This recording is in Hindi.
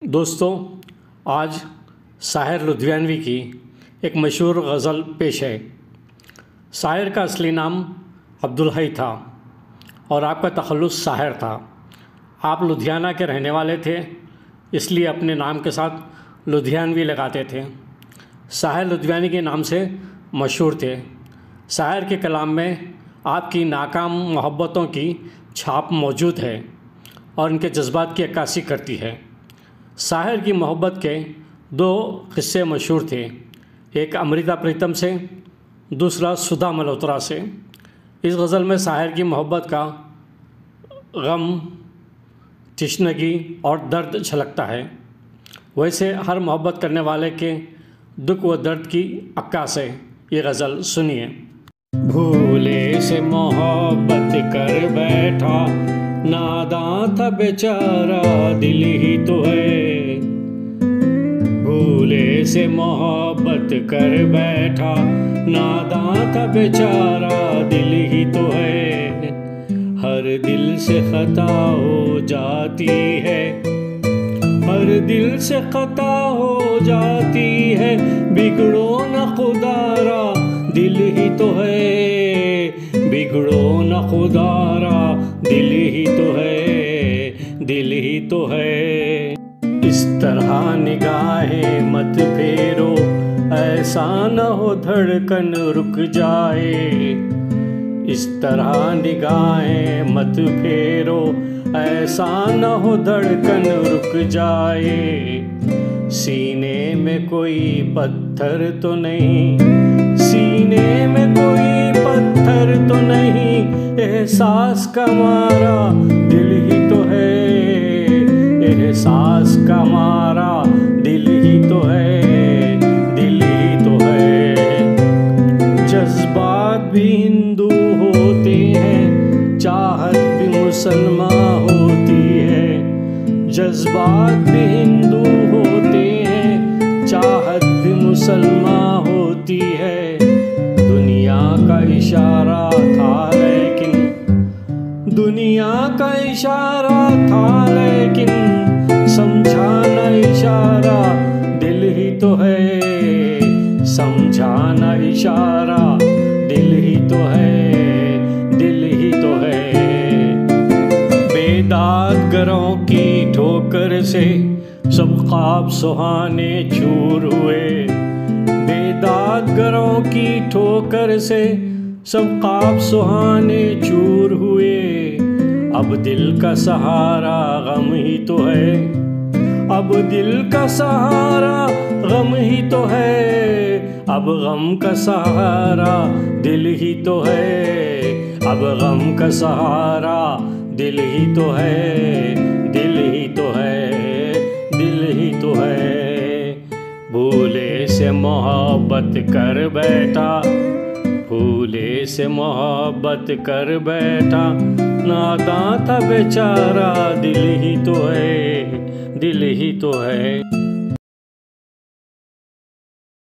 दोस्तों, आज साहिर लुधियानवी की एक मशहूर गज़ल पेश है। साहिर का असली नाम अब्दुल हई था और आपका तखल्लुस साहिर था। आप लुधियाना के रहने वाले थे, इसलिए अपने नाम के साथ लुधियानवी लगाते थे। साहिर लुधियानवी के नाम से मशहूर थे। साहिर के कलाम में आपकी नाकाम मोहब्बतों की छाप मौजूद है और उनके जज्बात की अक्कासी करती है। साहिर की मोहब्बत के दो किस्से मशहूर थे, एक अमृता प्रीतम से, दूसरा सुधा मल्होत्रा से। इस गज़ल में साहिर की मोहब्बत का गम, तशनगी और दर्द झलकता है। वैसे हर मोहब्बत करने वाले के दुख व दर्द की अक्कास है। ये गज़ल सुनिए। भूले से मोहब्बत कर बैठा, नादां था बेचारा दिल ही तो है। भूले से मोहब्बत कर बैठा, नादां था बेचारा दिल ही तो है। हर दिल से खता हो जाती है, हर दिल से खता हो जाती है। बिगड़ो न खुदारा दिल ही तो है, बिगड़ो न खुदारा दिल ही तो है, दिल ही तो है। इस तरह निगाहें मत फेरो, ऐसा न हो धड़कन रुक जाए। इस तरह निगाहें मत फेरो, ऐसा न हो धड़कन रुक जाए। सीने में कोई पत्थर तो नहीं, सीने में कोई पत्थर तो नहीं। एहसास का मारा दिल ही तो है, एहसास का मारा दिल ही तो है, दिल ही तो है। जज्बात भी हिंदू होते हैं, चाहत भी मुसलमान होती है। जज्बात भी हिंदू होते हैं, चाहत भी मुसलमान होती है। दुनिया का इशारा था लेकिन, दुनिया का इशारा था लेकिन, समझा न इशारा दिल ही तो है, समझा न इशारा दिल ही तो है, दिल ही तो है। बेदागरों की ठोकर से सब ख्वाब सुहाने चूर हुए। बेदागरों की ठोकर से सब ख्वाब सुहाने चूर हुए। अब दिल का सहारा गम ही तो है, अब दिल का सहारा गम ही तो है। अब गम का सहारा दिल ही तो है, अब गम का सहारा दिल ही तो है, दिल ही तो है, दिल ही तो है। भूले से मोहब्बत कर बैठा, भूले से मोहब्बत कर बैठा। नादां था बेचारा दिल ही तो है, दिल ही तो है।